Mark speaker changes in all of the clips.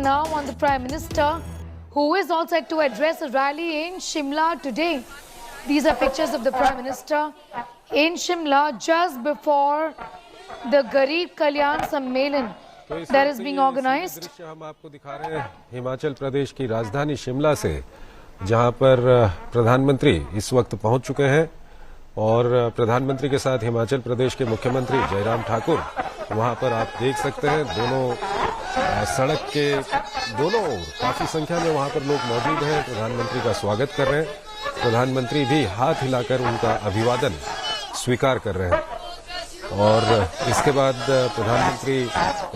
Speaker 1: now on the Prime Minister, who is all set to address a rally in Shimla today. These are pictures of the Prime Minister in Shimla just before the Garib Kalyan Sammelan that is being organized.
Speaker 2: हम आपको दिखा रहे हैं हिमाचल प्रदेश की राजधानी शिमला से, जहां पर प्रधानमंत्री इस वक्त पहुंच चुके हैं और प्रधानमंत्री के साथ हिमाचल प्रदेश के मुख्यमंत्री जयराम ठाकुर वहां पर आप देख सकते हैं। दोनों सड़क के दोनों ओर काफी संख्या में वहां पर लोग मौजूद हैं, प्रधानमंत्री का स्वागत कर रहे हैं। प्रधानमंत्री भी हाथ हिलाकर उनका अभिवादन स्वीकार कर रहे हैं और इसके बाद प्रधानमंत्री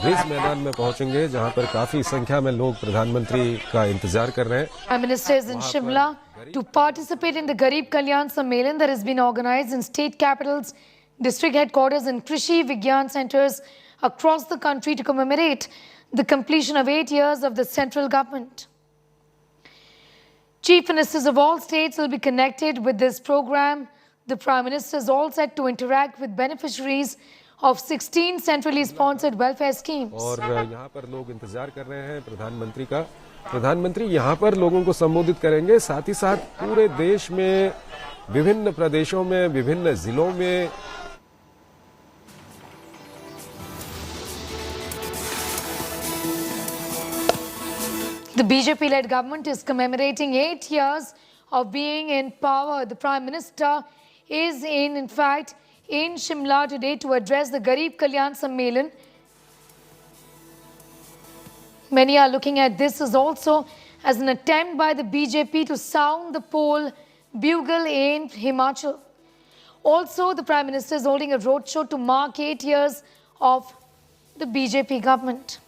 Speaker 2: रिज मैदान में पहुंचेंगे, जहां पर काफी संख्या में लोग प्रधानमंत्री का इंतजार कर रहे हैं।
Speaker 1: Prime Minister is in Shimla to participate in the Garib Kalyan Sammelan that has been organized in state capitals, district headquarters and Krishi Vigyan centers across the country to commemorate the completion of 8 years of the central government. Chief Ministers of all states will be connected with this program. The Prime Minister is all set to interact with beneficiaries of 16 centrally sponsored welfare schemes.
Speaker 2: और यहाँ पर लोग इंतजार कर रहे हैं प्रधानमंत्री का। प्रधानमंत्री यहाँ पर लोगों को संबोधित करेंगे, साथ ही साथ पूरे देश में विभिन्न प्रदेशों में विभिन्न जिलों में
Speaker 1: The BJP-led government is commemorating 8 years of being in power. The Prime Minister is in fact, in Shimla today to address the Garib Kalyan Sammelan. Many are looking at this as also as an attempt by the BJP to sound the poll bugle in Himachal. Also, the Prime Minister is holding a roadshow to mark 8 years of the BJP government.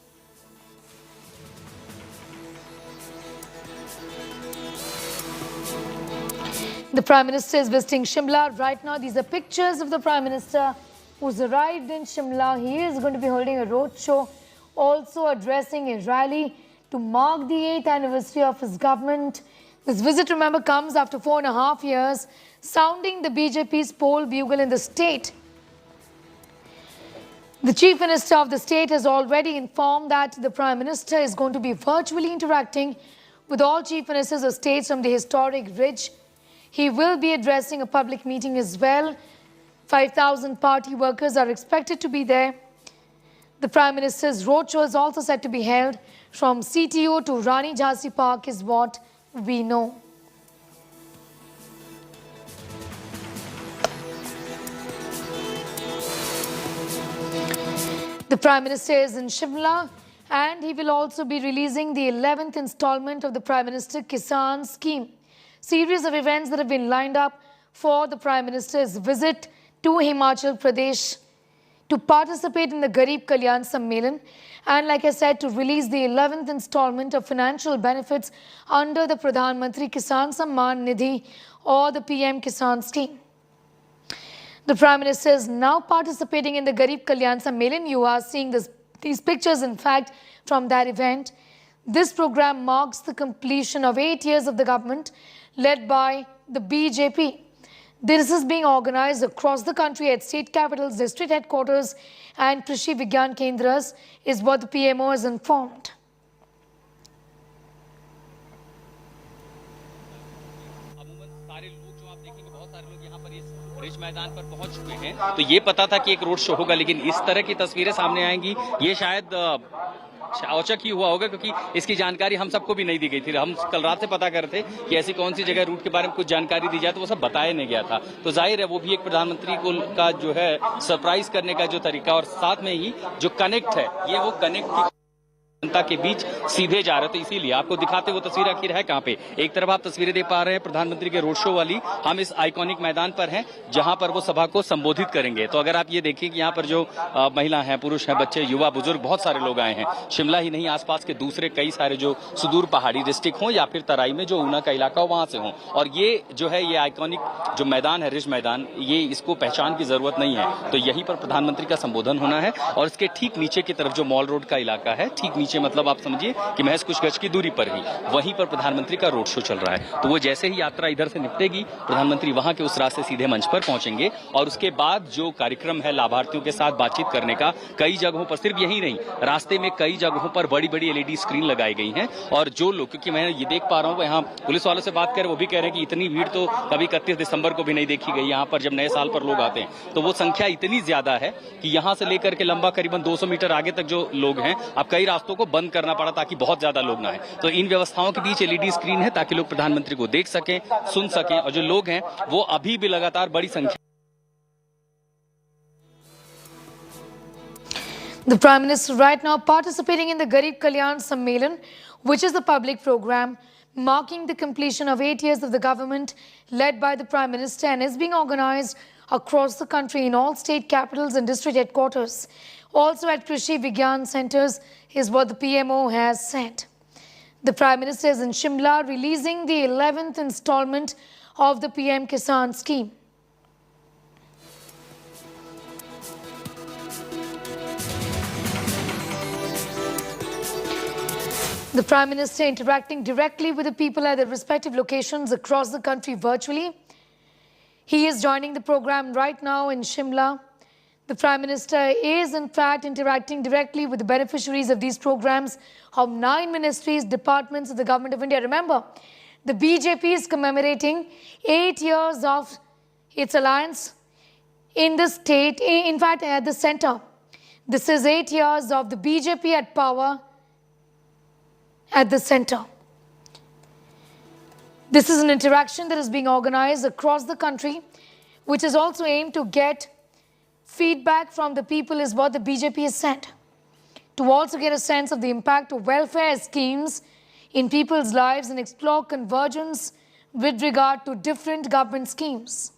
Speaker 1: The Prime Minister is visiting Shimla right now. These are pictures of the Prime Minister who's arrived in Shimla. He is going to be holding a roadshow, also addressing a rally to mark the 8th anniversary of his government. This visit, remember, comes after 4.5 years, sounding the BJP's poll bugle in the state. The Chief Minister of the state has already informed that the Prime Minister is going to be virtually interacting with all Chief Ministers of states from the historic ridge. He will be addressing a public meeting as well. 5,000 party workers are expected to be there. The Prime Minister's roadshow is also set to be held from CTO to Rani Jhansi Park is what we know. The Prime Minister is in Shimla and he will also be releasing the 11th installment of the Prime Minister Kisan scheme. Series of events that have been lined up for the Prime Minister's visit to Himachal Pradesh to participate in the Garib Kalyan Sammelan and, like I said, to release the 11th installment of financial benefits under the Pradhan Mantri Kisan Samman Nidhi or the PM Kisan scheme. The Prime Minister is now participating in the Garib Kalyan Sammelan. You are seeing these pictures, in fact, from that event. This program marks the completion of 8 years of the government led by the BJP. This is being organized across the country at state capitals, district headquarters and Krishi Vigyan Kendras is what the PMO has informed.
Speaker 3: Ridge मैदान पर पहुंच चुके हैं, तो ये पता था कि एक रोड शो होगा, लेकिन इस तरह की तस्वीरें सामने आएंगी ये शायद औचक ही हुआ होगा, क्योंकि इसकी जानकारी हम सबको भी नहीं दी गई थी। हम कल रात से पता कर रहे थे कि ऐसी कौन सी जगह रूट के बारे में कुछ जानकारी दी जाए, तो वो सब बताया नहीं गया था। तो जाहिर है वो भी एक प्रधानमंत्री को का जो है सरप्राइज करने का जो तरीका और साथ में ही जो कनेक्ट है, ये वो कनेक्ट जनता के बीच सीधे जा रहे, तो इसीलिए आपको दिखाते वो तस्वीर आखिर है कहां पे। एक तरफ आप तस्वीरें देख पा रहे हैं प्रधानमंत्री के रोड शो वाली, हम इस आइकॉनिक मैदान पर हैं जहां पर वो सभा को संबोधित करेंगे। तो अगर आप ये देखिए कि यहाँ पर जो महिला हैं, पुरुष हैं, बच्चे, युवा, बुजुर्ग, बहुत सारे लोग आए हैं। शिमला ही नहीं, आसपास के दूसरे कई सारे जो सुदूर पहाड़ी डिस्ट्रिक्ट हो या फिर तराई में जो ऊना का इलाका हो वहां से हो। और ये जो है ये आइकॉनिक जो मैदान है, रिज मैदान, ये इसको पहचान की जरूरत नहीं है। तो यहीं पर प्रधानमंत्री का संबोधन होना है और इसके ठीक नीचे की तरफ जो मॉल रोड का इलाका है, ठीक नीचे नीचे, मतलब आप समझिए कि महज कुछ गज की दूरी पर ही वहीं पर प्रधानमंत्री का रोड शो चल रहा है। तो वो जैसे ही यात्रा इधर से निपटेगी, प्रधानमंत्री वहां के उस रास्ते सीधे मंच पर पहुंचेंगे और उसके बाद जो कार्यक्रम है लाभार्थियों के साथ बातचीत करने का, कई जगहों पर, सिर्फ यही नहीं, रास्ते में कई जगहों पर बड़ी बड़ी LED स्क्रीन लगाई गई हैं। और जो लोग, क्योंकि मैं ये देख पा रहा हूँ, यहाँ पुलिस वालों से बात करें, वो भी कह रहे हैं कि इतनी भीड़ तो कभी 31 दिसंबर को भी नहीं देखी गई। यहाँ पर जब नए साल पर लोग आते हैं तो वो संख्या इतनी ज्यादा है कि यहाँ से लेकर के लंबा करीबन 200 मीटर आगे तक जो लोग हैं, अब कई रास्तों को बंद करना पड़ा ताकि बहुत ज्यादा लोग ना आए। तो इन व्यवस्थाओं के बीच LED स्क्रीन है ताकि लोग प्रधानमंत्री को देख सकें, सुन सकें, और जो लोग हैं वो अभी भी लगातार बड़ी संख्या।
Speaker 1: The Prime Minister right now participating in the Garib Kalyan Sammelan, which is the public program marking the completion of 8 years of the government led by the Prime Minister, and is being organized across the country in all state capitals and district headquarters. Also at Krishi Vigyan centers is what the PMO has said. The Prime Minister is in Shimla releasing the 11th installment of the PM Kisan scheme. The Prime Minister interacting directly with the people at their respective locations across the country virtually. He is joining the program right now in Shimla. The Prime Minister is in fact interacting directly with the beneficiaries of these programs of 9 ministries, departments of the Government of India. Remember, the BJP is commemorating 8 years of its alliance in the state, in fact at the center. This is 8 years of the BJP at power at the center. This is an interaction that is being organized across the country, which is also aimed to get feedback from the people, is what the BJP has said, to also get a sense of the impact of welfare schemes in people's lives and explore convergence with regard to different government schemes.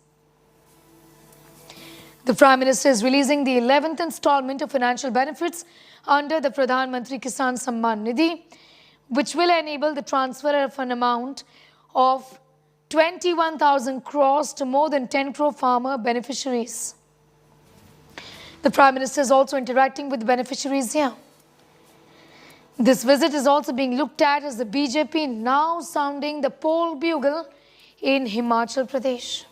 Speaker 1: The Prime Minister is releasing the 11th installment of financial benefits under the Pradhan Mantri Kisan Samman Nidhi, which will enable the transfer of an amount of 21,000 crores to more than 10 crore farmer beneficiaries. The Prime Minister is also interacting with the beneficiaries here. This visit is also being looked at as the BJP now sounding the poll bugle in Himachal Pradesh.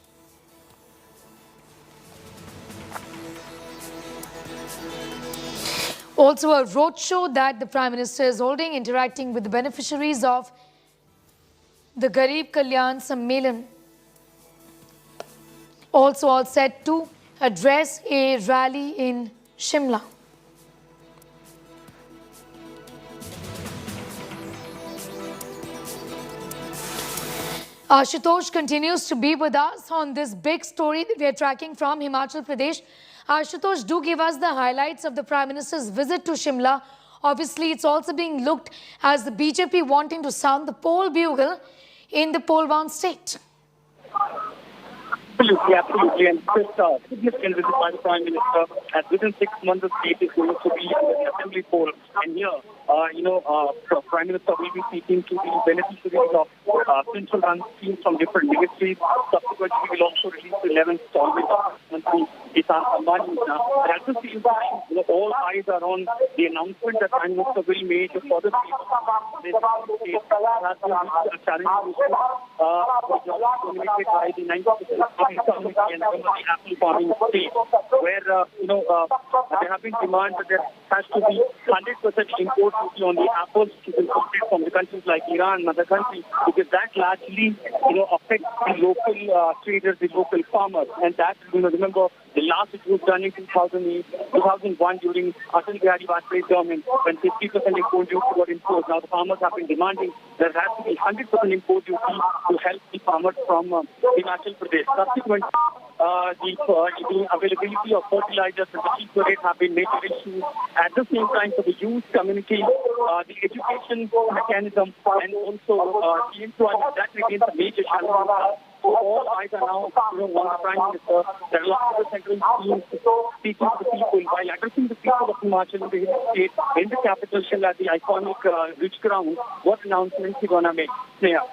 Speaker 1: Also a roadshow that the Prime Minister is holding, interacting with the beneficiaries of the Garib Kalyan Sammelan. Also all set to address a rally in Shimla. Ashutosh continues to be with us on this big story that we are tracking from Himachal Pradesh. Ashutosh, do give us the highlights of the Prime Minister's visit to Shimla. Obviously, it's also being looked as the BJP wanting to sound the poll bugle in the poll-bound state.
Speaker 4: Absolutely, absolutely. And this significant visit by the Prime Minister, as within 6 months the state is going to be in the assembly poll. And here, Prime Minister will be speaking to the beneficiaries of central run schemes from different ministries. Subsequently, we will also release the 11th installment of Mantri Kisan Sammelan. And at the same time, all eyes are on the announcement that Prime Minister will make for the people. This state has been a challenging issue, dominated by the 90% economic and the apple farming state, where there have been demands that there has to be 100% import duty on the apples which is imported from the countries like Iran and other countries, because that largely affects the local traders, the local farmers, and that remember the last it was done in 2001 during Atal Bihari Vajpayee's government when 50% import duty was imposed. Now the farmers have been demanding there has to be 100% import duty to help the farmers from Himachal Pradesh. Subsequently, the availability of fertilizers and the cheaper rate have been major issues. At the same time, for the youth community, the education mechanism and also the employment, that remains a major challenge. So all eyes are now on the Prime Minister. There are lots of central schemes speaking to the people while addressing the people of Himachal in the hill state, in the capital Shimla, the iconic rich ground. What announcements he gonna make? Sneha.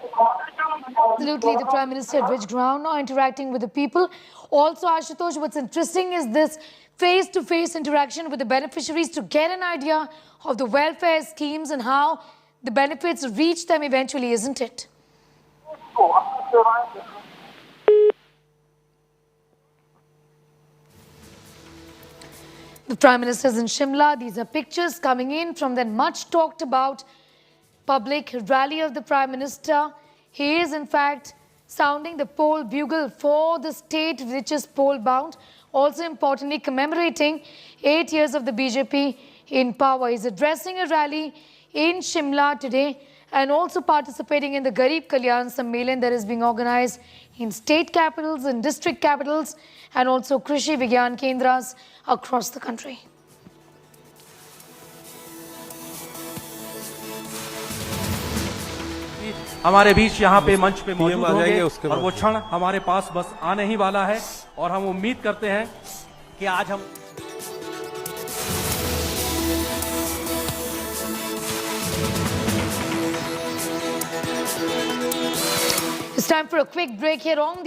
Speaker 1: Absolutely, the Prime Minister at rich ground now interacting with the people. Also, Ashutosh, what's interesting is this face-to-face interaction with the beneficiaries to get an idea of the welfare schemes and how the benefits reach them eventually, isn't it? The Prime Minister is in Shimla. These are pictures coming in from the much talked about public rally of the Prime Minister. He is in fact sounding the poll bugle for the state which is poll bound. Also importantly commemorating 8 years of the BJP in power. He is addressing a rally in Shimla today and also participating in the Garib Kalyan Sammelan that is being organized in state capitals and district capitals and also Krishi Vigyan Kendras across the country.
Speaker 5: हमारे बीच यहाँ पे मंच पे मौजूद होंगे
Speaker 2: और
Speaker 5: वो क्षण हमारे पास बस आने ही वाला है और हम उम्मीद करते हैं कि आज हम
Speaker 1: It's time for a quick break here on the